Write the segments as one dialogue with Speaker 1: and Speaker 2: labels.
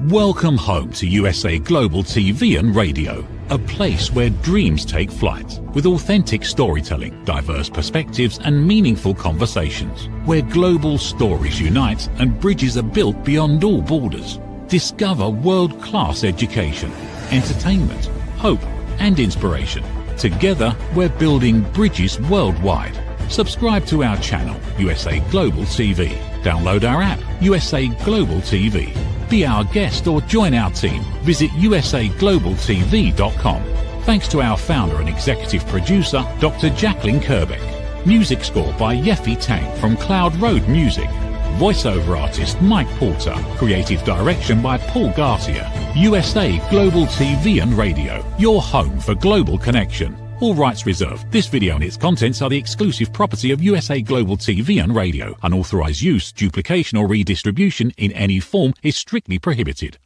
Speaker 1: Welcome home to USA Global TV and Radio, a place where dreams take flight, with authentic storytelling, diverse perspectives and meaningful conversations, where global stories unite and bridges are built beyond all borders. Discover world-class education, entertainment, hope and inspiration. Together, we're building bridges worldwide. Subscribe to our channel, USA Global TV. Download our app, USA Global TV. Be our guest or join our team. Visit usaglobaltv.com. Thanks to our founder and executive producer, Dr. Jacalyn Kerbeck. Music score by Yeffy Tang from Cloud Road Music. Voiceover artist Mike Porter. Creative direction by Paul Garcia. USA Global TV and Radio. Your home for global connection. All rights reserved. This video and its contents are the exclusive property of USA Global TV and Radio. Unauthorized use, duplication or redistribution in any form is strictly prohibited.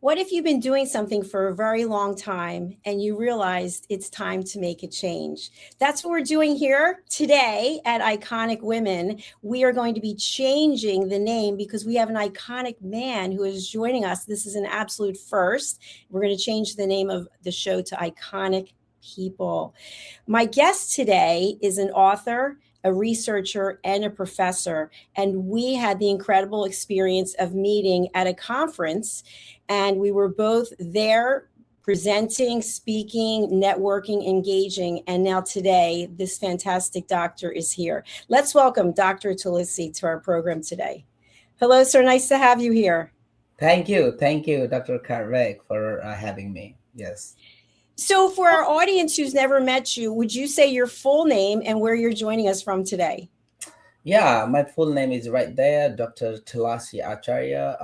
Speaker 2: What if you've been doing something for a very long time and you realized it's time to make a change? That's what we're doing here today at Iconic Women. We are going to be changing the name because we have an iconic man who is joining us. This is an absolute first. We're going to change the name of the show to Iconic People. My guest today is an author, a researcher, and a professor. And we had the incredible experience of meeting at a conference. And we were both there presenting, speaking, networking, engaging. And now today, this fantastic doctor is here. Let's welcome Dr. Talisi to our program today. Hello, sir. Nice to have you here.
Speaker 3: Thank you. Thank you, Dr. Kerbeck, for having me. Yes.
Speaker 2: So for our audience who's never met you, would you say your full name and where you're joining us from today?
Speaker 3: Yeah, my full name is right there, Dr. Talasi Acharya.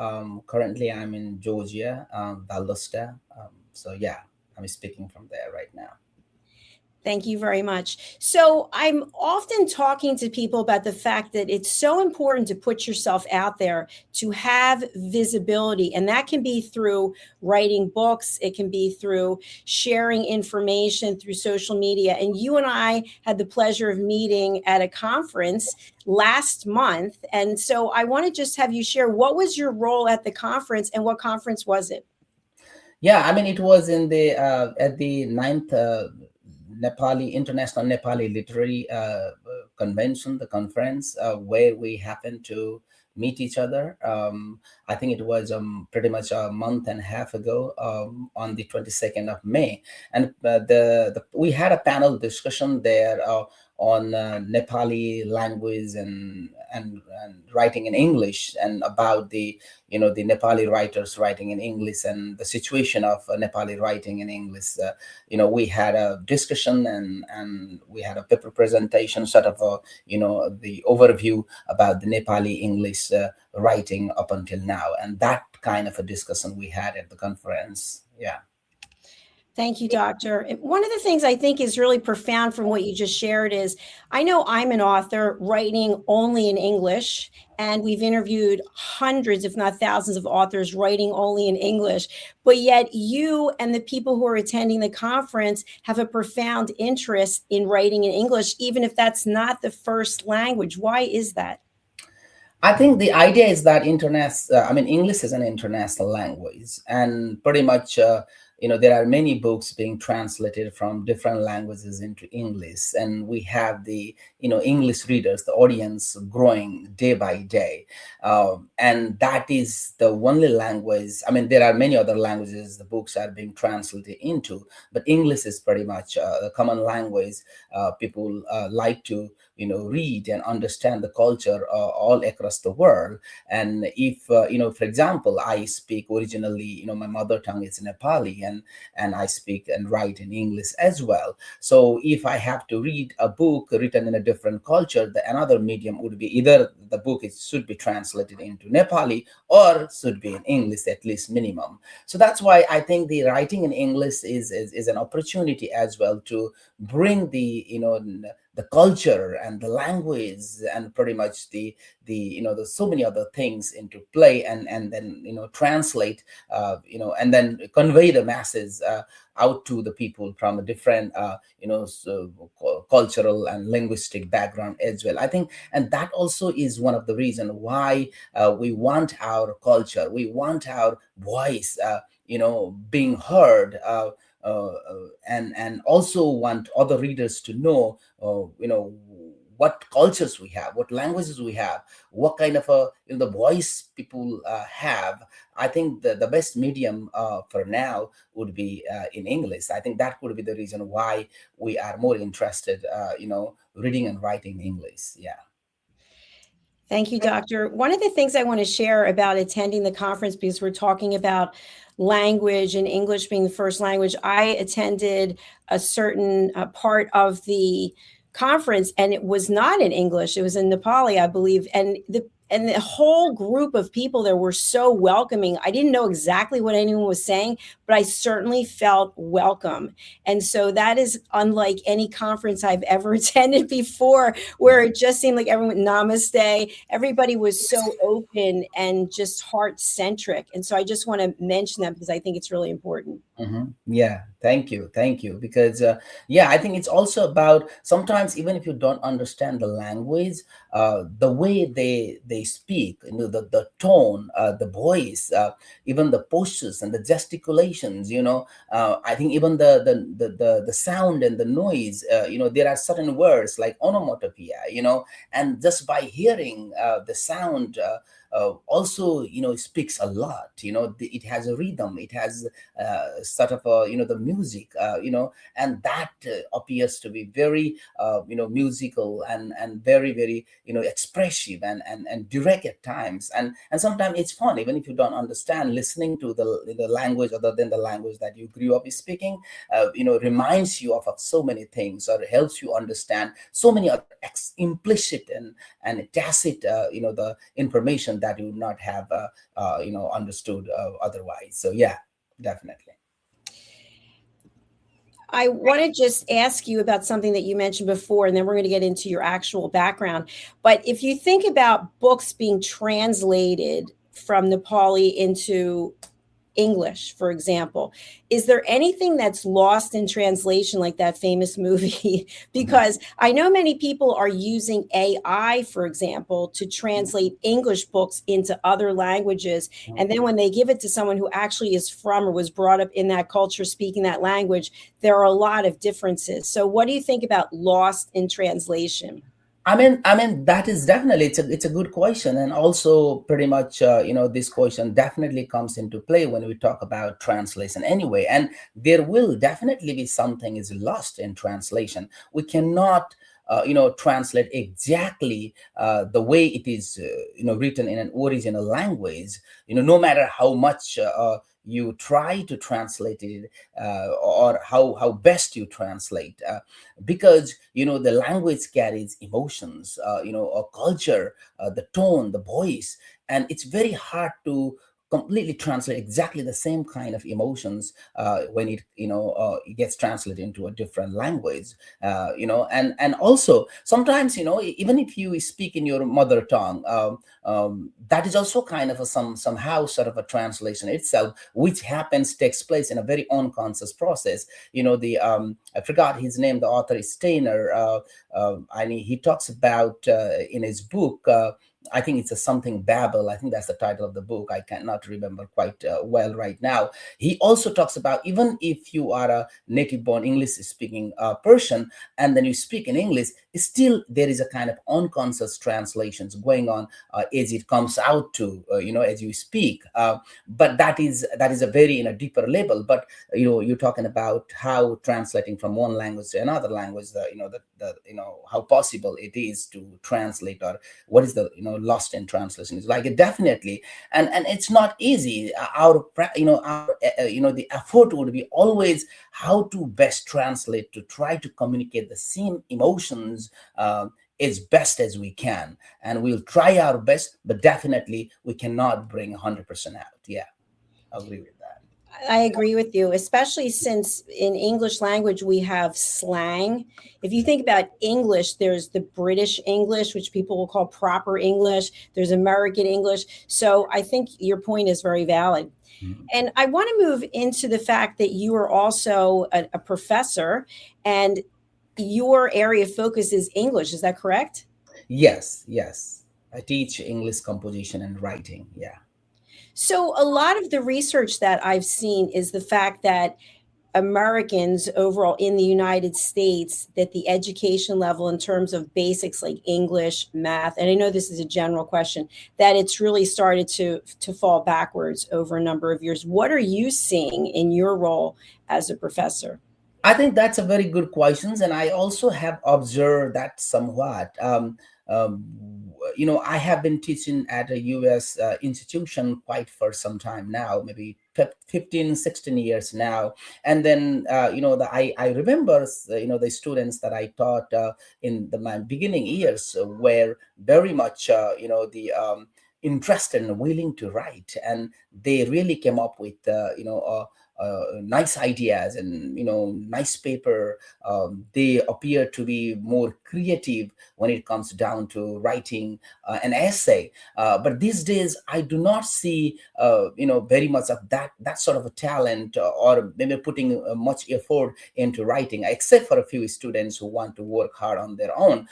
Speaker 3: Currently, I'm in Georgia, Valdosta. So yeah, I'm speaking from there right now.
Speaker 2: Thank you very much. So I'm often talking to people about the fact that it's so important to put yourself out there, to have visibility. And that can be through writing books. It can be through sharing information through social media. And you and I had the pleasure of meeting at a conference last month. And so I want to just have you share, what was your role at the conference and what conference was it?
Speaker 3: Yeah, I mean, it was in the at the 9th International Nepali Literary Convention, the conference, where we happened to meet each other. I think it was pretty much a month and a half ago, on the 22nd of May. And we had a panel discussion there on Nepali language and writing in English, and about the Nepali writers writing in English and the situation of Nepali writing in English. We had a discussion and we had a paper presentation, sort of the overview about the Nepali English writing up until now, and that kind of a discussion we had at the conference. Yeah.
Speaker 2: Thank you, Doctor. One of the things I think is really profound from what you just shared is, I know I'm an author writing only in English, and we've interviewed hundreds, if not thousands, of authors writing only in English. But yet you and the people who are attending the conference have a profound interest in writing in English, even if that's not the first language. Why is that?
Speaker 3: I think the idea is that English is an international language, and pretty much there are many books being translated from different languages into English, and we have the English readers, the audience, growing day by day, and that is the only language. I mean, there are many other languages the books are being translated into, but English is pretty much the common language. People like to read and understand the culture all across the world. And if for example, I speak originally, my mother tongue is Nepali, and I speak and write in English as well. So if I have to read a book written in a different culture, another medium would be either the book should be translated into Nepali or should be in English, at least minimum. So that's why I think the writing in English is an opportunity as well to bring the the culture and the language and pretty much there's so many other things into play, and then translate, and then convey the masses out to the people from a different cultural and linguistic background as well, I think. And that also is one of the reason why we want our culture, we want our voice being heard, and also want other readers to know what cultures we have, what languages we have, what kind of a the voice people have. I think the best medium for now would be in English. I think that could be the reason why we are more interested reading and writing English. Yeah.
Speaker 2: Thank you, Doctor. One of the things I want to share about attending the conference, because we're talking about language and English being the first language, I attended a certain part of the conference, and it was not in English. It was in Nepali, I believe. And the whole group of people there were so welcoming. I didn't know exactly what anyone was saying, but I certainly felt welcome. And so that is unlike any conference I've ever attended before, where it just seemed like everyone, namaste, everybody was so open and just heart centric. And so I just want to mention that because I think it's really important.
Speaker 3: Yeah, thank you. Because yeah, I think it's also about sometimes even if you don't understand the language, the way they speak, the tone, the voice, even the postures and the gesticulations. I think even the sound and the noise. There are certain words like onomatopoeia. And just by hearing the sound. Also speaks a lot. It has a rhythm, it has sort of the music, and that appears to be very musical and very very expressive and direct at times, and sometimes it's fun even if you don't understand. Listening to the language other than the language that you grew up speaking reminds you of so many things, or helps you understand so many other implicit and tacit the information that you would not have understood otherwise. So yeah, definitely.
Speaker 2: I want to just ask you about something that you mentioned before, and then we're going to get into your actual background. But if you think about books being translated from Nepali into English, for example, is there anything that's lost in translation, like that famous movie? Because I know many people are using AI, for example, to translate English books into other languages. And then when they give it to someone who actually is from or was brought up in that culture speaking that language, there are a lot of differences. So what do you think about lost in translation?
Speaker 3: I mean, that is definitely it's a good question, and also pretty much this question definitely comes into play when we talk about translation anyway. And there will definitely be something is lost in translation. We cannot translate exactly the way it is written in an original language. No matter how much you try to translate it, or how best you translate, because the language carries emotions, a culture, the tone, the voice, and it's very hard to completely translate exactly the same kind of emotions when it gets translated into a different language. And also sometimes even if you speak in your mother tongue, that is also kind of somehow sort of a translation itself, which takes place in a very unconscious process. The I forgot his name, the author is Steiner, and he talks about in his book, I think it's a something Babel. I think that's the title of the book. I cannot remember quite well right now. He also talks about even if you are a native born English speaking person, and then you speak in English, still there is a kind of unconscious translations going on as it comes out to as you speak. But that is a very in a deeper level. But you're talking about how translating from one language to another language, how possible it is to translate, or what is the lost in translation is like. It definitely, and it's not easy. The effort would be always how to best translate, to try to communicate the same emotions as best as we can, and we'll try our best, but definitely we cannot bring 100% out. Yeah, I agree with that.
Speaker 2: I agree with you, especially since in English language we have slang. If you think about English, there's the British English, which people will call proper English, there's American English. So I think your point is very valid.
Speaker 3: Mhm.
Speaker 2: And I want to move into the fact that you are also a professor and your area of focus is English. Is that correct?
Speaker 3: Yes, yes. I teach English composition and writing. Yeah.
Speaker 2: So, a lot of the research that I've seen is the fact that Americans overall in the United States, that the education level in terms of basics like English, math, and I know this is a general question, that it's really started to fall backwards over a number of years. What are you seeing in your role as a professor?
Speaker 3: I think that's a very good questions, and I also have observed that somewhat. I have been teaching at a U.S. Institution quite for some time now, maybe 15, 16 years now. And then, I remember, the students that I taught in my beginning years were very much, the interested and willing to write, and they really came up with, nice ideas and nice paper. They appear to be more creative when it comes down to writing an essay. But these days, I do not see very much of that sort of a talent, or maybe putting much effort into writing, except for a few students who want to work hard on their own.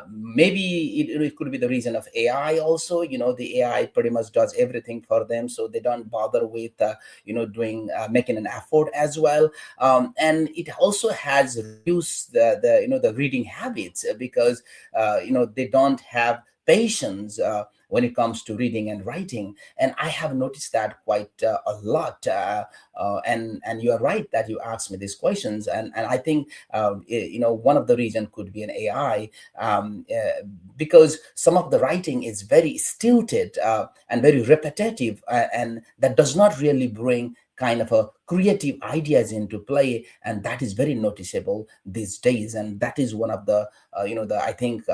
Speaker 3: Maybe it could be the reason of AI also. The AI pretty much does everything for them, so they don't bother with doing making an effort as well. And it also has reduced the reading habits, because they don't have patience when it comes to reading and writing. And I have noticed that quite a lot. And you are right that you asked me these questions, and I think one of the reason could be an AI, because some of the writing is very stilted and very repetitive, and that does not really bring kind of a creative ideas into play, and that is very noticeable these days. And that is one of the I think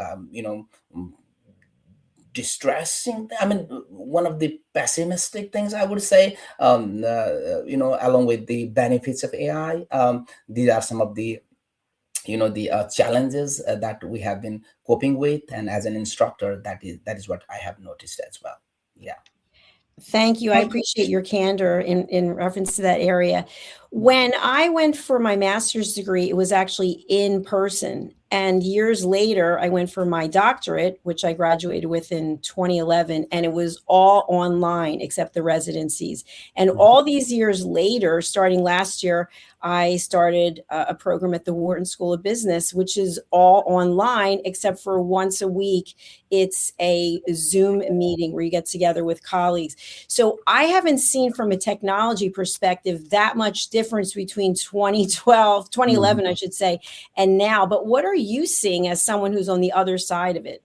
Speaker 3: distressing, I mean, one of the pessimistic things I would say, along with the benefits of AI. These are some of the the challenges that we have been coping with, and as an instructor, that is what I have noticed as well. Yeah.
Speaker 2: Thank you. I appreciate your candor in reference to that area. When I went for my master's degree, it was actually in person. And years later, I went for my doctorate, which I graduated with in 2011, and it was all online except the residencies. And all these years later, starting last year, I started a program at the Wharton School of Business, which is all online except for once a week. It's a Zoom meeting where you get together with colleagues. So I haven't seen from a technology perspective that much difference between 2012, 2011, I should say, and now. But what are you seeing as someone who's on the other side of it?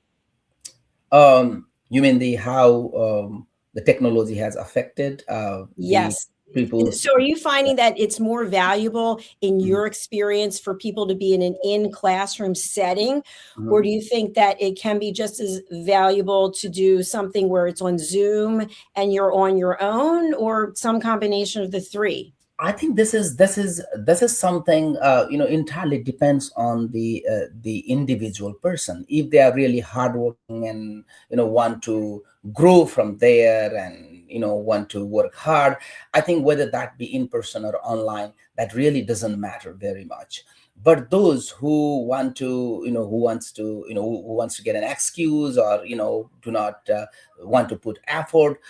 Speaker 3: You mean the how the technology has affected the
Speaker 2: Yes.
Speaker 3: people's.
Speaker 2: So are you finding that it's more valuable in your experience for people to be in an in-classroom setting? Or
Speaker 3: Mhm.
Speaker 2: do you think that it can be just as valuable to do something where it's on Zoom and you're on your own, or some combination of the three?
Speaker 3: I think this is something entirely depends on the individual person. If they are really hardworking and want to grow from there, and want to work hard, I think whether that be in person or online, that really doesn't matter very much. But those who want to who wants to get an excuse, or do not want to put effort,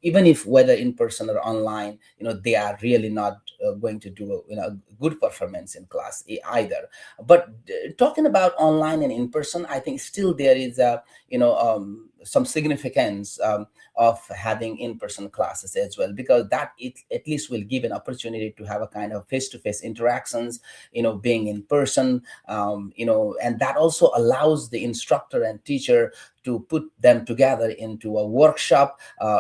Speaker 3: even if whether in person or online, they are really not going to do a good performance in class either. But talking about online and in person, I think still there is a some significance of having in-person classes as well, because that it at least will give an opportunity to have a kind of face-to-face interactions, being in person, and that also allows the instructor and teacher to put them together into a workshop,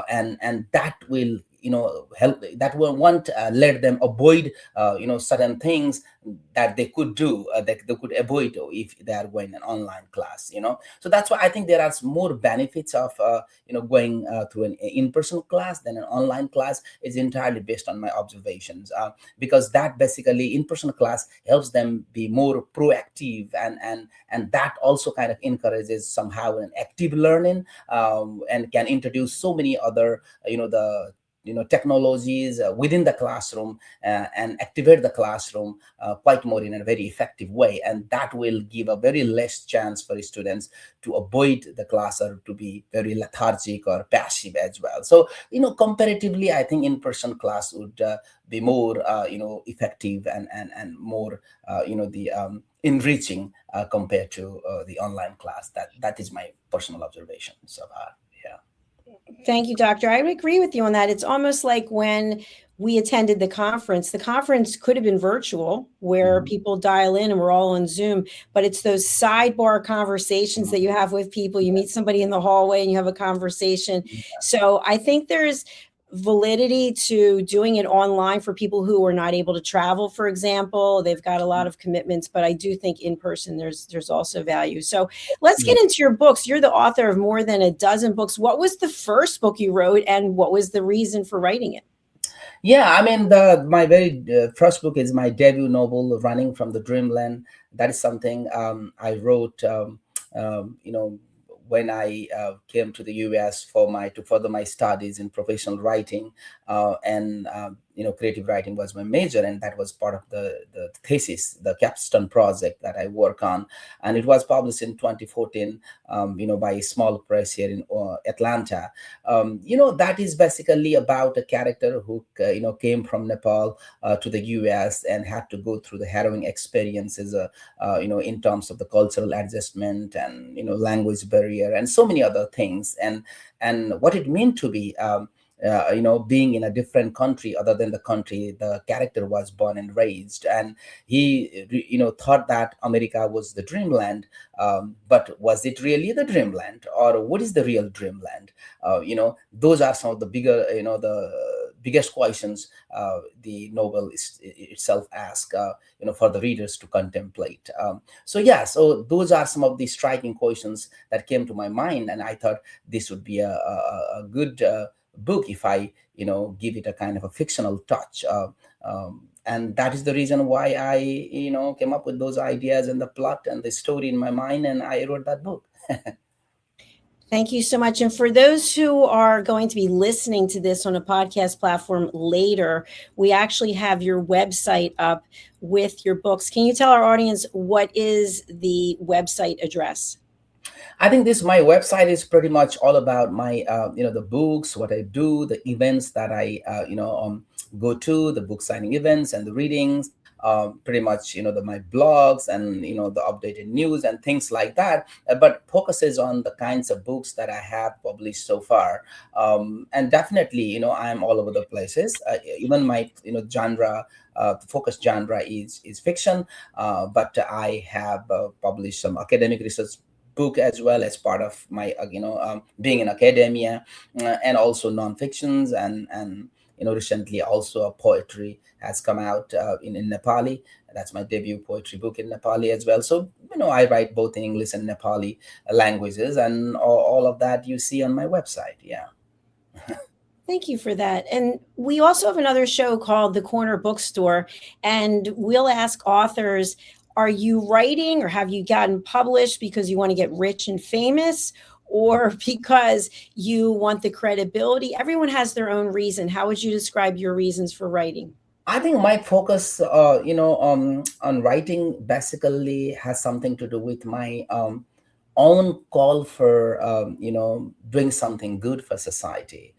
Speaker 3: and that will help, that will want let them avoid certain things that they could do, that they could avoid if they are going an online class. So that's why I think there are more benefits of going through an in-person class than an online class. Is entirely based on my observations, because that basically in-person class helps them be more proactive, and that also kind of encourages somehow an active learning, and can introduce so many other the technologies within the classroom, and activate the classroom quite more in a very effective way, and that will give a very less chance for students to avoid the class or to be very lethargic or passive as well. So comparatively, I think in-person class would be more effective, and more the enriching compared to the online class. That is my personal observation so far. Yeah.
Speaker 2: Thank you, Doctor. I would agree with you on that. It's almost like when we attended the conference could have been virtual where people dial in and we're all on Zoom, but it's those sidebar conversations that you have with people. You meet somebody in the hallway and you have a conversation. So I think there's validity to doing it online for people who are not able to travel, for example. They've got a lot of commitments, but I do think in person there's also value. So let's get into your books. You're the author of more than a dozen books. What was the first book you wrote, and what was the reason for writing it?
Speaker 3: Yeah, I mean, my very first book is my debut novel, Running from the Dreamland. That is something I wrote, when I came to the US to further my studies in professional writing, and creative writing was my major, and that was part of the thesis, the capstone project that I work on, and it was published in 2014, by a small press here in Atlanta. That is basically about a character who came from Nepal to the US and had to go through the harrowing experiences, in terms of the cultural adjustment and language barrier and so many other things, and what it meant to be being in a different country other than the country the character was born and raised. And he thought that America was the dreamland, but was it really the dreamland, or what is the real dreamland? Those are some of the bigger the biggest questions the novel itself asks for the readers to contemplate. So those are some of the striking questions that came to my mind, and I thought this would be a good book if I give it a kind of a fictional touch, and that is the reason why I came up with those ideas and the plot and the story in my mind, and I wrote that book.
Speaker 2: Thank you so much. And for those who are going to be listening to this on a podcast platform later, we actually have your website up with your books. Can you tell our audience what is the website address?
Speaker 3: I think my website is pretty much all about my the books, what I do, the events that I go to, the book signing events and the readings, pretty much my blogs and the updated news and things like that, but focuses on the kinds of books that I have published so far. And definitely I'm all over the places, even my genre, focus genre is fiction, but I have published some academic research book as well as part of my being in academia, and also non-fictions, and recently also a poetry has come out in Nepali. That's my debut poetry book in Nepali as well. So I write both in English and Nepali languages, and all of that you see on my website. Yeah.
Speaker 2: Thank you for that. And we also have another show called The Corner Bookstore, and we'll ask authors, are you writing or have you gotten published because you want to get rich and famous, or because you want the credibility? Everyone has their own reason. How would you describe your reasons for writing?
Speaker 3: I think my focus, on writing basically has something to do with my own call for doing something good for society.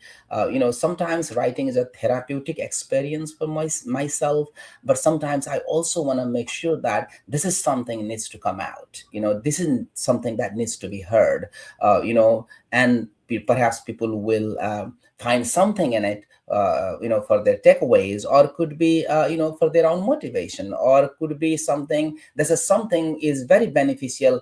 Speaker 3: Sometimes writing is a therapeutic experience for myself, but sometimes I also want to make sure that this is something needs to come out. This is something that needs to be heard. And perhaps people will find something in it, for their takeaways, or could be, for their own motivation, or could be something, this is something is very beneficial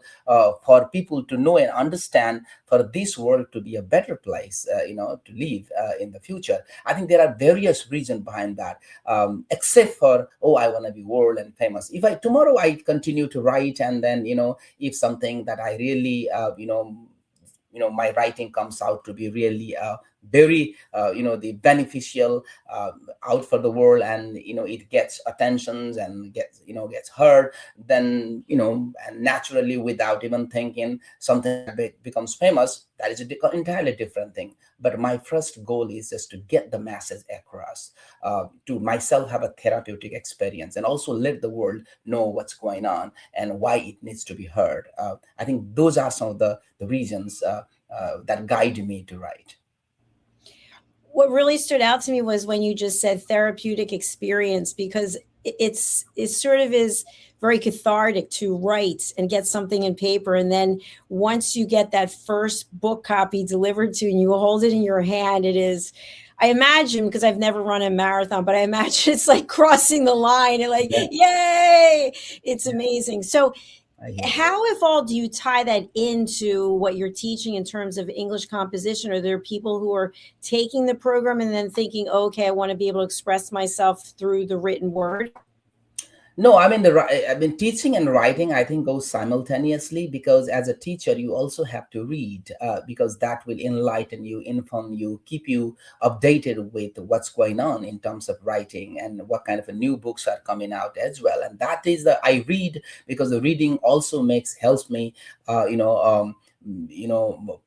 Speaker 3: for people to know and understand, for this world to be a better place, to live in the future. I think there are various reasons behind that, except for, oh, I want to be world and famous. If I tomorrow I continue to write, and then, if something that I really, my writing comes out to be really very the beneficial out for the world, and it gets attentions and gets heard, then and naturally, without even thinking, something becomes famous. That is entirely different thing. But my first goal is just to get the masses across, to myself have a therapeutic experience, and also let the world know what's going on and why it needs to be heard. I think those are some of the reasons that guide me to write.
Speaker 2: What really stood out to me was when you just said therapeutic experience, because it sort of is very cathartic to write and get something in paper, and then once you get that first book copy delivered to you and you hold it in your hand, it is, I imagine, because I've never run a marathon, but I imagine it's like crossing the line and like,
Speaker 3: Yeah,
Speaker 2: yay, it's amazing. So
Speaker 3: I hear you.
Speaker 2: how, if all, do you tie that into what you're teaching in terms of English composition? Are there people who are taking the program and then thinking, okay, I want to be able to express myself through the written word?
Speaker 3: No, I mean I mean, teaching and writing, I think, goes simultaneously, because as a teacher you also have to read, because that will enlighten you, inform you, keep you updated with what's going on in terms of writing, and what kind of new books are coming out as well. And that is the I read, because the reading also helps me,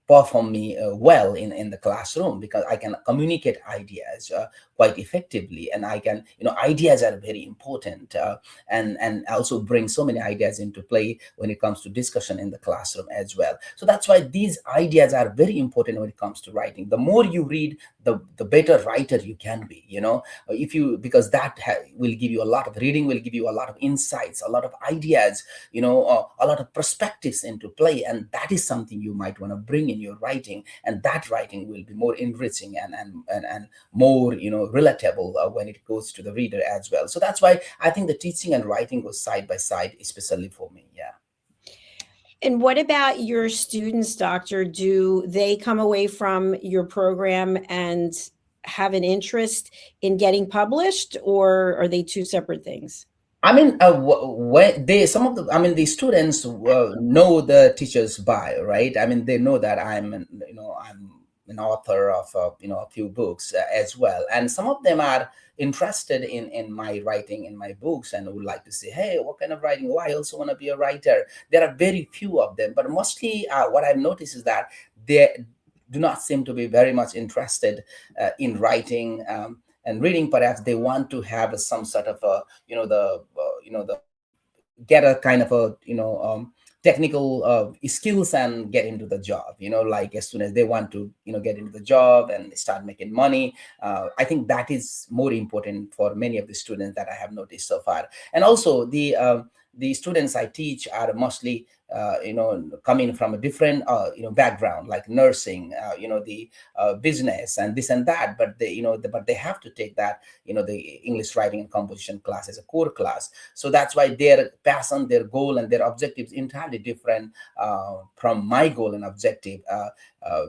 Speaker 3: perform me well in the classroom, because I can communicate ideas quite effectively, and I can, ideas are very important, and also bring so many ideas into play when it comes to discussion in the classroom as well. So that's why these ideas are very important when it comes to writing. The more you read, the better writer you can be, if you, because that will give you a lot of reading, will give you a lot of insights, a lot of ideas, a lot of perspectives into play, and that is something you might want to bring in your writing, and that writing will be more enriching and more relatable when it goes to the reader as well. So that's why I think the teaching and writing goes side by side, especially for me. Yeah.
Speaker 2: And what about your students, doctor? Do they come away from your program and have an interest in getting published, or are they two separate things?
Speaker 3: I mean, when they some of the, I mean, the students know the teacher's bio, right? I mean, they know that I'm an author of a few books as well, and some of them are interested in my writing, in my books, and would like to say, hey, what kind of writing? Oh, I also want to be a writer. There are very few of them, but mostly what I've noticed is that they do not seem to be very much interested in writing. And reading, perhaps they want to have some sort of a, the get a kind of a, technical skills and get into the job, like as soon as they want to, get into the job and start making money. I think that is more important for many of the students that I have noticed so far. And also the students I teach are mostly coming from a different background, like nursing, the business and this and that, but they but they have to take that, the English writing and composition class as a core class. So that's why their passion, their goal, and their objectives entirely different from my goal and objective.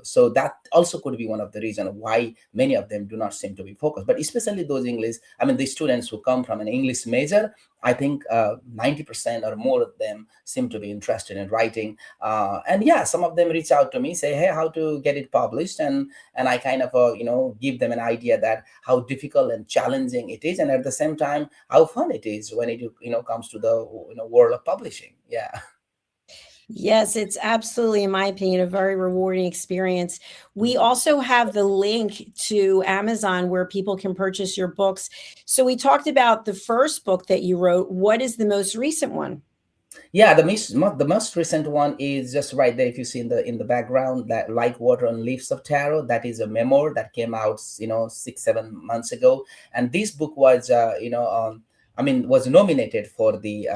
Speaker 3: So that also could be one of the reasons why many of them do not seem to be focused. But especially those English, I mean, the students who come from an English major, I think 90% or more of them seem to be interested in writing. And yeah, some of them reach out to me, say, hey, how to get it published? And I kind of, give them an idea that how difficult and challenging it is. And at the same time, how fun it is when it, comes to the, world of publishing. Yeah.
Speaker 2: Yes, it's absolutely, in my opinion, a very rewarding experience. We also have the link to Amazon where people can purchase your books. So we talked about the first book that you wrote. What is the most recent one?
Speaker 3: Yeah, the most recent one is just right there. If you see in the background, that Like Water on Leaves of Taro, that is a memoir that came out 6-7 months ago. And this book was I mean, was nominated for the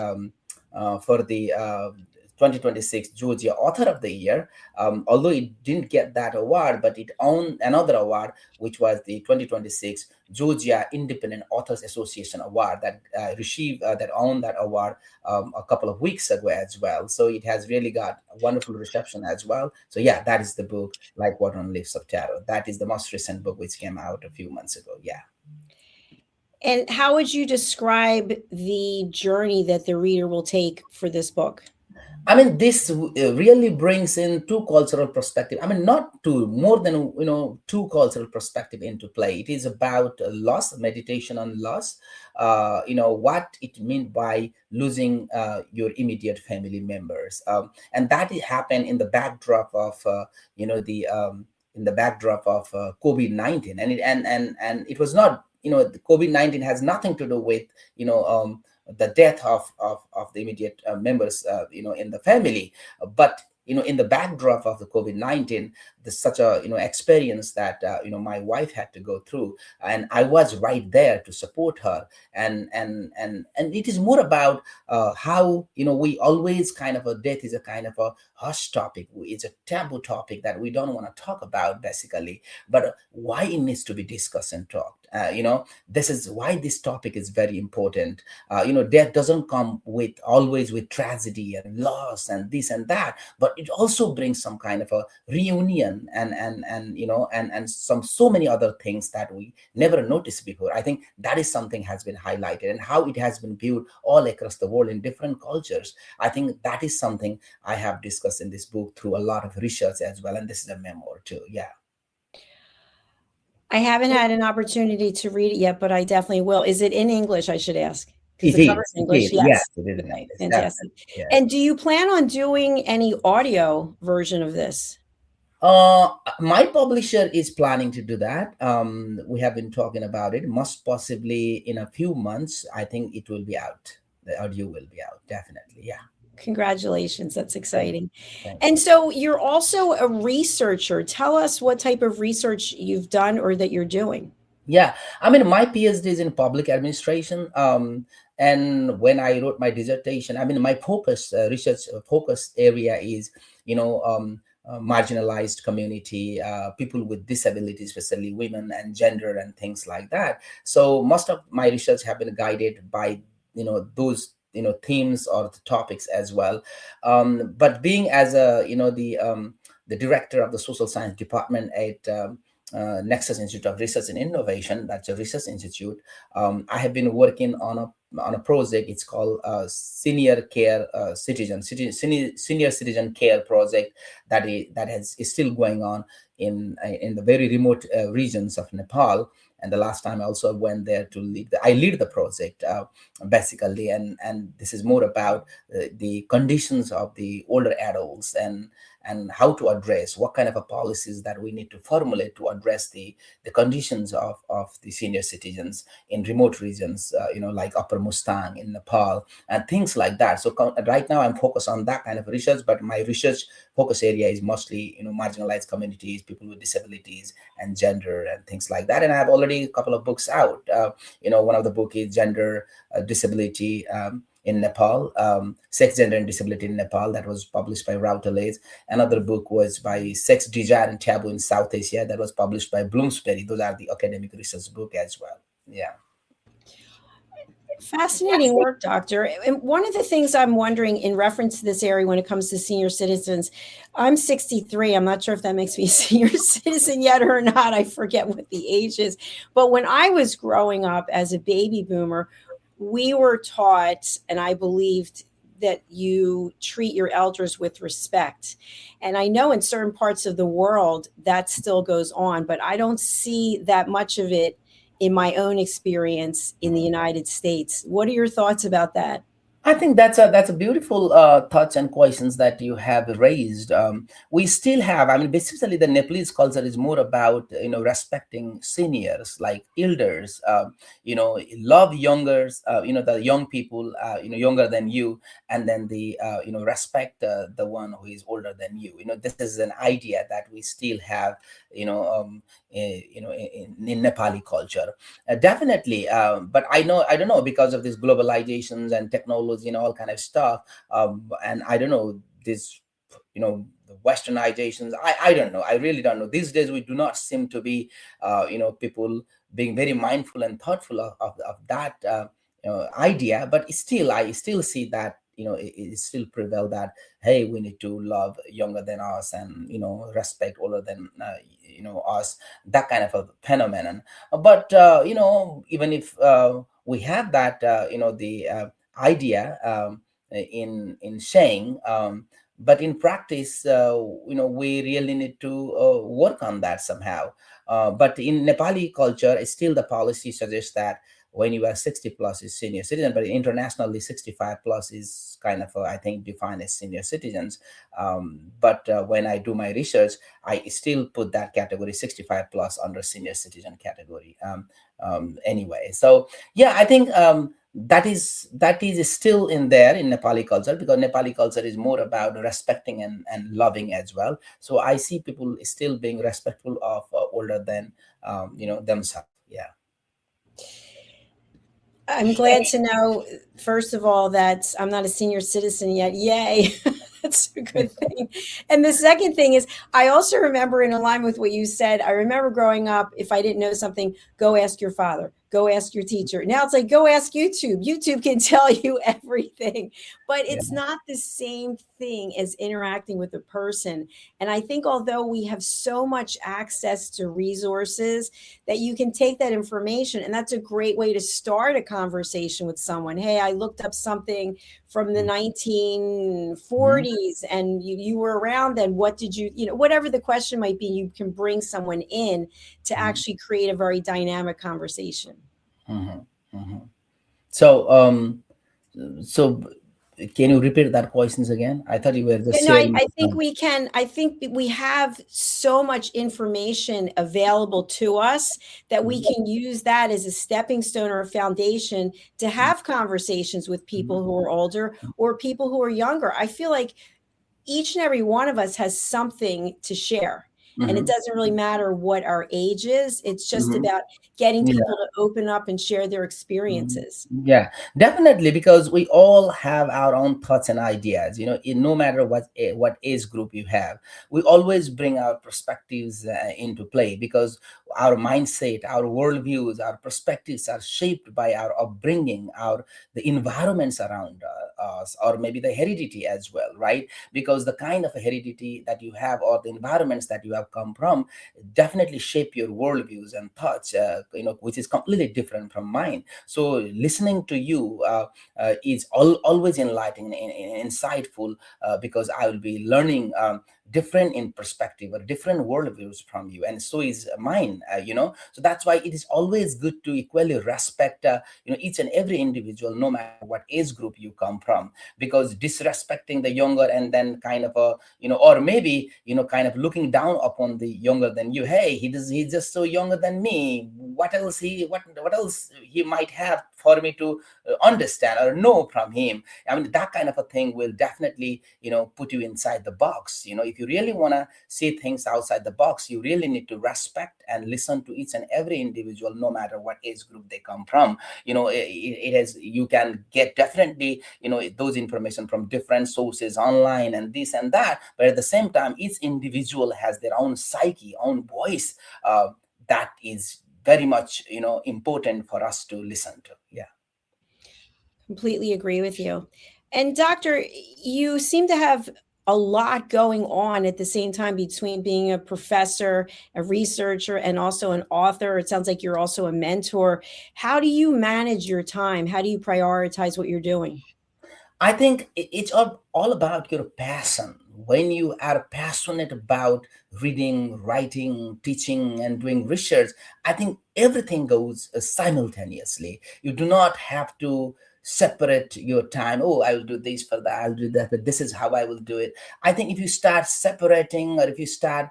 Speaker 3: 2026 Georgia Author of the Year. Although it didn't get that award, but it won another award, which was the 2026 Georgia Independent Authors Association Award that that won that award a couple of weeks ago as well. So it has really got a wonderful reception as well. So yeah, that is the book, Like Water on Leaves of Tarot. That is the most recent book which came out a few months ago. Yeah.
Speaker 2: And how would you describe the journey that the reader will take for this book?
Speaker 3: I mean, this really brings in two cultural perspective. I mean, not two, more than, two cultural perspective into play. It is about loss, meditation on loss. What it meant by losing your immediate family members, and that happened in the backdrop of, the in the backdrop of COVID-19, and it was not, the COVID-19 has nothing to do with, the death of the immediate members, in the family, but in the backdrop of the COVID-19, there's such a experience that my wife had to go through, and I was right there to support her, and it is more about how we always kind of, a death is a kind of a hush topic. It's a taboo topic that we don't want to talk about basically, but why it needs to be discussed and talked. This is why this topic is very important. Death doesn't come with always with tragedy and loss and this and that, but it also brings some kind of a reunion and some so many other things that we never noticed before. I think that is something has been highlighted, and how it has been viewed all across the world in different cultures. I think that is something I have discussed in this book through a lot of research as well, and this is a memoir too. Yeah.
Speaker 2: I haven't had an opportunity to read it yet, but I definitely will. Is it in English, I should ask? Because
Speaker 3: It
Speaker 2: the cover's
Speaker 3: is.
Speaker 2: in English.
Speaker 3: Yes,
Speaker 2: Yes.
Speaker 3: it is in
Speaker 2: Okay,
Speaker 3: English.
Speaker 2: fantastic.
Speaker 3: Yeah.
Speaker 2: And do you plan on doing any audio version of this?
Speaker 3: My publisher is planning to do that. We have been talking about it. Most possibly in a few months, I think it will be out. The audio will be out, definitely. Yeah.
Speaker 2: Congratulations. That's exciting.
Speaker 3: Thank
Speaker 2: And
Speaker 3: you.
Speaker 2: so you're also a researcher. Tell us what type of research you've done or that you're doing.
Speaker 3: Yeah, I mean, my PhD is in public administration. And when I wrote my dissertation, I mean, my research focus area is, marginalized community, people with disabilities, especially women and gender and things like that. So most of my research have been guided by, those, themes or the topics as well. But being as a, the director of the social science department at Nexus Institute of Research and Innovation, that's a research institute. I have been working on a project. It's called Senior Care Senior Citizen Care Project is still going on in the very remote regions of Nepal. And the last time I also went there to I lead the project basically, and this is more about the conditions of the older adults and how to address what kind of a policies that we need to formulate to address the conditions of the senior citizens in remote regions, like Upper Mustang in Nepal and things like that. So right now I'm focused on that kind of research, but my research focus area is mostly, marginalized communities, people with disabilities and gender and things like that. And I have already a couple of books out. One of the book is Gender, Disability, in Nepal, Sex, Gender, and Disability in Nepal, that was published by Routledge. Another book was by Sex, Desire, and Taboo in South Asia, that was published by Bloomsbury. Those are the academic research book as well. Yeah.
Speaker 2: Fascinating work, Doctor. And one of the things I'm wondering in reference to this area when it comes to senior citizens, I'm 63. I'm not sure if that makes me a senior citizen yet or not. I forget what the age is. But when I was growing up as a baby boomer, we were taught, and I believed, that you treat your elders with respect. And I know in certain parts of the world that still goes on, but I don't see that much of it in my own experience in the United States. What are your thoughts about that?
Speaker 3: I think that's a beautiful thoughts and questions that you have raised. We still have, I mean, basically the Nepalese culture is more about respecting seniors like elders. Love youngers. The young people. Younger than you, and then the respect the one who is older than you. This is an idea that we still have. In Nepali culture, definitely. But I don't know, because of these globalizations and technology subtitles, all kind of stuff. And I don't know this, the Westernizations. I don't know. I really don't know. These days we do not seem to be, people being very mindful and thoughtful of that idea. But still, I still see that it still prevail that, hey, we need to love younger than us, and respect older than us, that kind of a phenomenon. But even if we have that the idea in saying, but in practice, we really need to work on that somehow. But in Nepali culture, still the policy suggests that when you are 60 plus is senior citizen, but internationally 65 plus is kind of I think defined as senior citizens. But when I do my research, I still put that category 65 plus under senior citizen category. Anyway, so yeah, I think that is still in there in Nepali culture, because Nepali culture is more about respecting and loving as well. So I see people still being respectful of older than themselves. Yeah.
Speaker 2: I'm glad to know, first of all, that I'm not a senior citizen yet. Yay. That's a good thing. And the second thing is, I also remember, in line with what you said, I remember growing up, if I didn't know something, go ask your father, go ask your teacher. Now it's like, go ask YouTube. YouTube can tell you everything, but it's not the same thing as interacting with a person. And I think, although we have so much access to resources, that you can take that information, and that's a great way to start a conversation with someone. Hey, I looked up something from the 1940s, and you were around then. What did you, whatever the question might be, you can bring someone in to actually create a very dynamic conversation.
Speaker 3: So, so can you repeat that questions again? I thought you were just
Speaker 2: No,
Speaker 3: sharing.
Speaker 2: I think we can. I think we have so much information available to us that we can use that as a stepping stone or a foundation to have conversations with people who are older or people who are younger. I feel like each and every one of us has something to share. And it doesn't really matter what our age is. It's just about getting
Speaker 3: Yeah.
Speaker 2: people to open up and share their experiences.
Speaker 3: Yeah, definitely, because we all have our own thoughts and ideas. No matter what age group you have, we always bring our perspectives into play, because our mindset, our worldviews, our perspectives are shaped by our upbringing, the environments around us, or maybe the heredity as well, right? Because the kind of heredity that you have, or the environments that you have come from, definitely shape your worldviews and thoughts, which is completely different from mine. So listening to you is always enlightening and insightful, because I will be learning different in perspective or different worldviews from you, and so is mine. So that's why it is always good to equally respect each and every individual, no matter what age group you come from, because disrespecting the younger, and then kind of or maybe kind of looking down upon the younger than you. Hey, he's just so younger than me. What else he might have for me to understand or know from him. I mean, that kind of a thing will definitely put you inside the box. If you really want to see things outside the box, you really need to respect and listen to each and every individual, no matter what age group they come from. It has, you can get definitely those information from different sources online and this and that, but at the same time, each individual has their own psyche, own voice, that is very much important for us to listen to. Yeah.
Speaker 2: Completely agree with you. And doctor, you seem to have a lot going on at the same time, between being a professor, a researcher, and also an author. It sounds like you're also a mentor. How do you manage your time? How do you prioritize what you're doing?
Speaker 3: I think it's all about your passion. When you are passionate about reading, writing, teaching, and doing research, I think everything goes simultaneously. You do not have to separate your time. Oh, I will do this for that, I'll do that, but this is how I will do it. I think if you start separating, or if you start,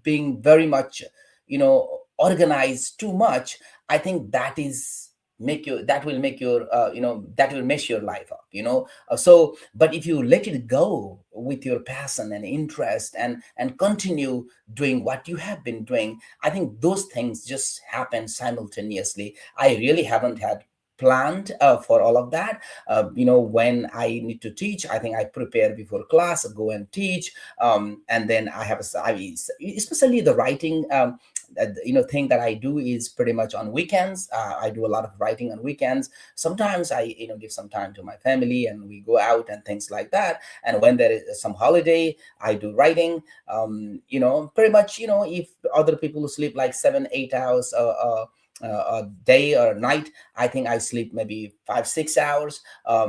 Speaker 3: being very much, organized too much, I think that will make your that will mess your life up. So but if you let it go with your passion and interest, and continue doing what you have been doing, I think those things just happen simultaneously. I really haven't had planned for all of that. When I need to teach, I think I prepare before class, go and teach, and then I have especially the writing. Thing that I do is pretty much on weekends. I do a lot of writing on weekends. Sometimes I give some time to my family and we go out and things like that. And when there is some holiday, I do writing. Pretty much, if other people sleep like 7-8 hours a day or night, I think I sleep maybe 5-6 hours.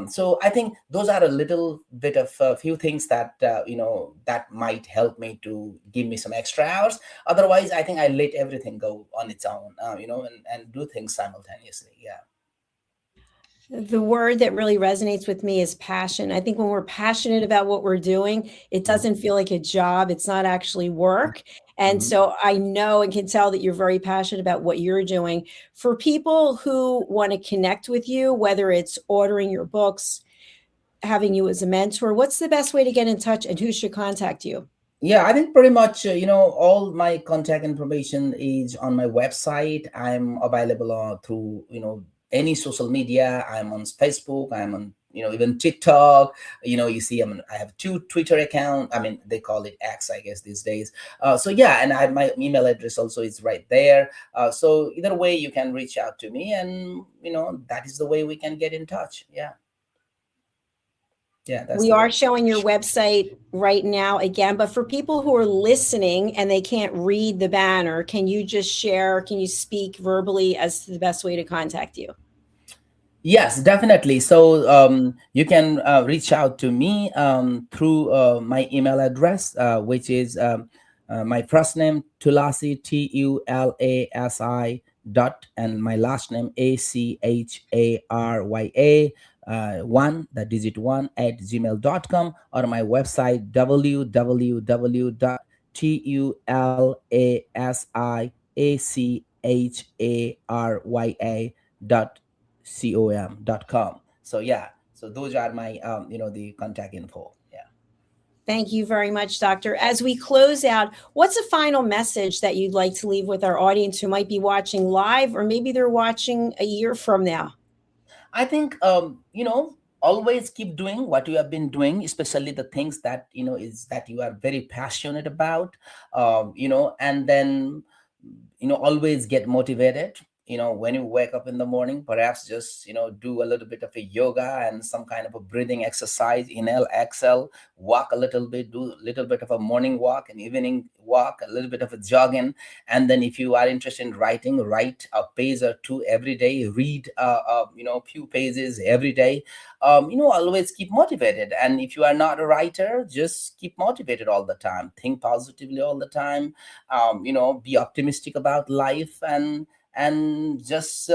Speaker 3: So I think those are a little bit of a few things that that might help me to give me some extra hours. Otherwise, I think I let everything go on its own, and do things simultaneously. Yeah.
Speaker 2: The word that really resonates with me is passion. I think when we're passionate about what we're doing, it doesn't feel like a job. It's not actually work. And so I know and can tell that you're very passionate about what you're doing. For people who want to connect with you, whether it's ordering your books, having you as a mentor, what's the best way to get in touch and who should contact you?
Speaker 3: Yeah, I think pretty much, all my contact information is on my website. I'm available through, any social media. I'm on Facebook. I'm on, even TikTok. You see, I have 2 Twitter account. I mean, they call it X, I guess, these days. So yeah, and I have my email address also is right there. So either way, you can reach out to me, and that is the way we can get in touch. Yeah. Yeah, that's
Speaker 2: We
Speaker 3: the way.
Speaker 2: are showing your website right now again, but for people who are listening and they can't read the banner, can you speak verbally as to the best way to contact you?
Speaker 3: Yes, definitely. So you can reach out to me through my email address, which is my first name Tulasi, Tulasi dot, and my last name Acharya, one, the digit one, at gmail.com, or my website www.tulasiacharya.com. So yeah, so those are my the contact info. Yeah.
Speaker 2: Thank you very much, Doctor. As we close out, what's a final message that you'd like to leave with our audience who might be watching live, or maybe they're watching a year from now?
Speaker 3: I think always keep doing what you have been doing, especially the things that is that you are very passionate about. And then always get motivated. When you wake up in the morning, perhaps just do a little bit of a yoga and some kind of a breathing exercise, inhale, exhale, walk a little bit, do a little bit of a morning walk, an evening walk, a little bit of a jogging. And then if you are interested in writing, write a page or two every day, read a few pages every day. Always keep motivated. And if you are not a writer, just keep motivated all the time, think positively all the time, be optimistic about life, and just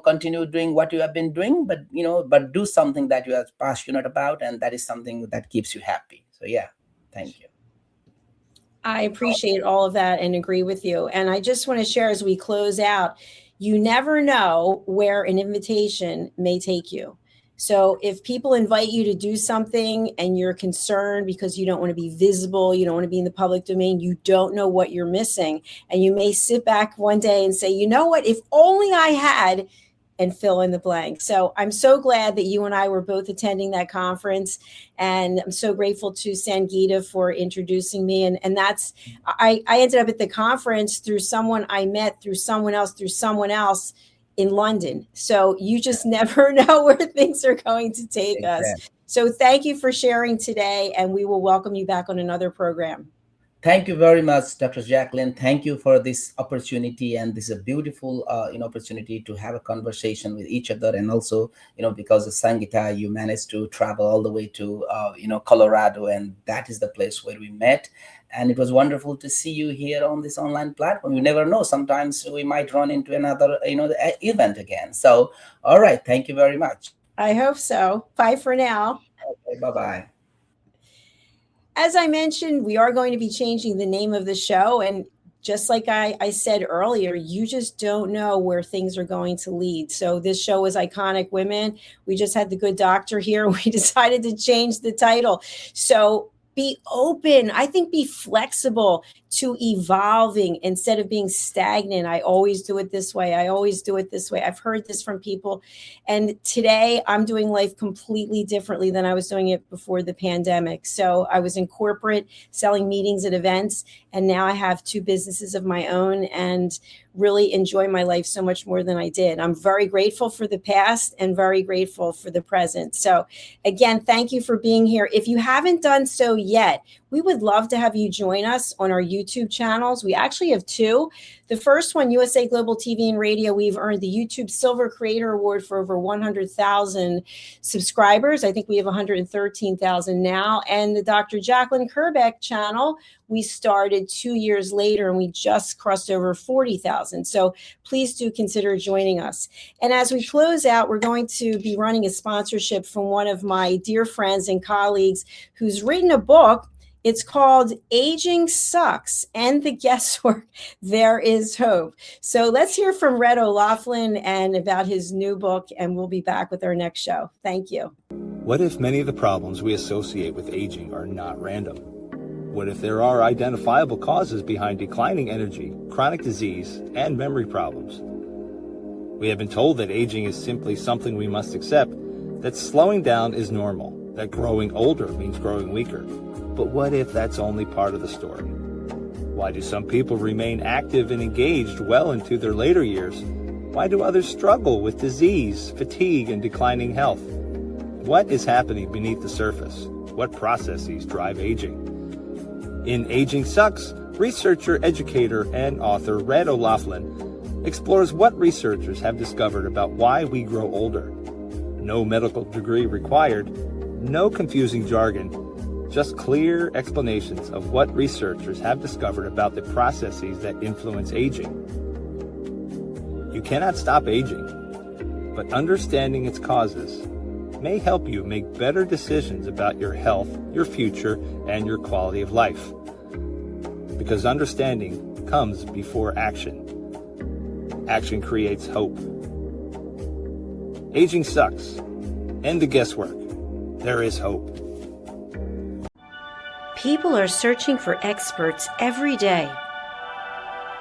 Speaker 3: continue doing what you have been doing, but do something that you are passionate about, and that is something that keeps you happy. So yeah, thank you.
Speaker 2: I appreciate all of that and agree with you. And I just want to share as we close out, you never know where an invitation may take you. So if people invite you to do something and you're concerned because you don't want to be visible, you don't want to be in the public domain, you don't know what you're missing. And you may sit back one day and say, you know what, if only I had, and fill in the blank. So I'm so glad that you and I were both attending that conference. And I'm so grateful to Sangeeta for introducing me. And that's, I ended up at the conference through someone I met, through someone else in London. So you just never know where things are going to take us. So thank you for sharing today, and we will welcome you back on another program.
Speaker 3: Thank you very much, Dr. Jacalyn. Thank you for this opportunity, and this is a beautiful opportunity to have a conversation with each other. And also, because of Sangeeta, you managed to travel all the way to Colorado, and that is the place where we met. And it was wonderful to see you here on this online platform. You never know; sometimes we might run into another event again. So, all right, thank you very much.
Speaker 2: I hope so. Bye for now.
Speaker 3: Okay, bye-bye.
Speaker 2: As I mentioned, we are going to be changing the name of the show. And just like I said earlier, you just don't know where things are going to lead. So this show is Iconic Women. We just had the good doctor here. We decided to change the title. So Be open. I think be flexible to evolving instead of being stagnant. I always do it this way. I always do it this way. I've heard this from people. And today I'm doing life completely differently than I was doing it before the pandemic. So I was in corporate selling meetings at events, and now I have 2 businesses of my own and really enjoy my life so much more than I did. I'm very grateful for the past and very grateful for the present. So again, thank you for being here. If you haven't done so yet, we would love to have you join us on our YouTube channels. We actually have 2. The first one, USA Global TV and Radio, we've earned the YouTube Silver Creator Award for over 100,000 subscribers. I think we have 113,000 now. And the Dr. Jacalyn Kerbeck channel, we started 2 years later, and we just crossed over 40,000. So please do consider joining us. And as we close out, we're going to be running a sponsorship from one of my dear friends and colleagues who's written a book. It's called Aging Sucks and the Guesswork, There is Hope. So let's hear from Red O'Loughlin and about his new book, and we'll be back with our next show. Thank you.
Speaker 4: What if many of the problems we associate with aging are not random? What if there are identifiable causes behind declining energy, chronic disease, and memory problems? We have been told that aging is simply something we must accept, that slowing down is normal, that growing older means growing weaker. But what if that's only part of the story? Why do some people remain active and engaged well into their later years? Why do others struggle with disease, fatigue, and declining health? What is happening beneath the surface? What processes drive aging? In Aging Sucks, researcher, educator, and author Red O'Loughlin explores what researchers have discovered about why we grow older. No medical degree required, no confusing jargon, just clear explanations of what researchers have discovered about the processes that influence aging. You cannot stop aging, but understanding its causes may help you make better decisions about your health, your future, and your quality of life. Because understanding comes before action. Action creates hope. Aging Sucks. End the guesswork. There is hope.
Speaker 2: People are searching for experts every day.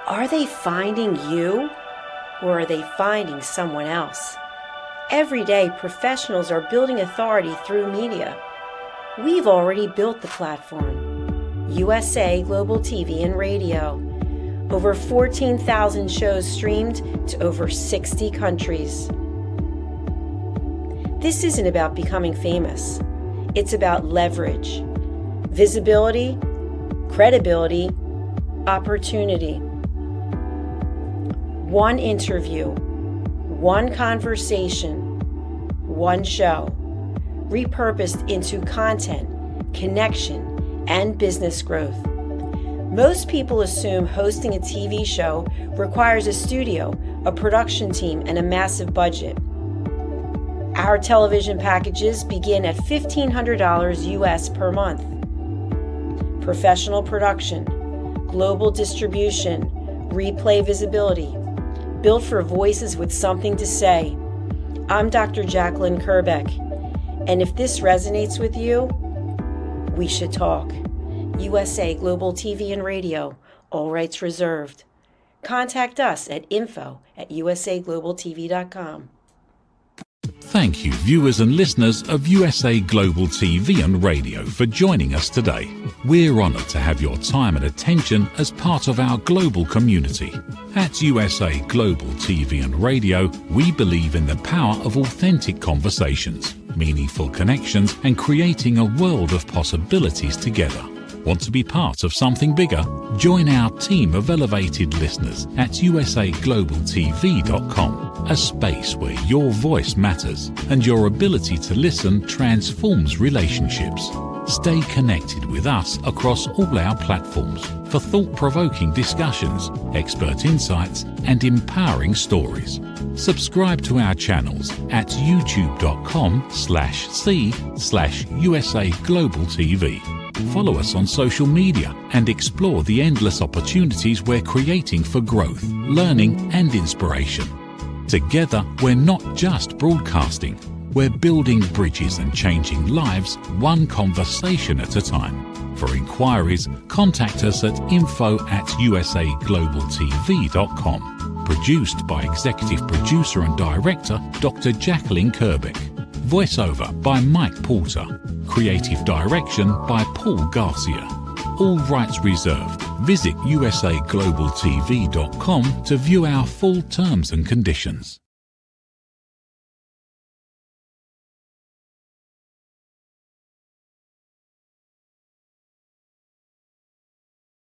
Speaker 2: Are they finding you, or are they finding someone else? Every day, professionals are building authority through media. We've already built the platform. USA Global TV and Radio. Over 14,000 shows streamed to over 60 countries. This isn't about becoming famous. It's about leverage, visibility, credibility, opportunity. One interview, one conversation, one show, repurposed into content, connection, and business growth. Most people assume hosting a TV show requires a studio, a production team, and a massive budget. Our television packages begin at $1,500 US per month. Professional production, global distribution, replay visibility, built for voices with something to say. I'm Dr. Jacalyn Kerbeck, and if this resonates with you, we should talk. USA Global TV and Radio, all rights reserved. Contact us at info@usaglobaltv.com.
Speaker 1: Thank you, viewers and listeners of USA Global TV and Radio, for joining us today. We're honoured to have your time and attention as part of our global community. At USA Global TV and Radio, we believe in the power of authentic conversations, meaningful connections, and creating a world of possibilities together. Want to be part of something bigger? Join our team of elevated listeners at usaglobaltv.com, a space where your voice matters and your ability to listen transforms relationships. Stay connected with us across all our platforms for thought-provoking discussions, expert insights, and empowering stories. Subscribe to our channels at youtube.com/c/USAGlobalTV. Follow us on social media and explore the endless opportunities we're creating for growth, learning, and inspiration. Together, we're not just broadcasting, we're building bridges and changing lives one conversation at a time. For inquiries, contact us at info@usaglobaltv.com. Produced by Executive Producer and Director Dr. Jacalyn Kerbeck. Voiceover by Mike Porter. Creative Direction by Paul Garcia. All rights reserved. Visit usaglobaltv.com to view our full terms and conditions.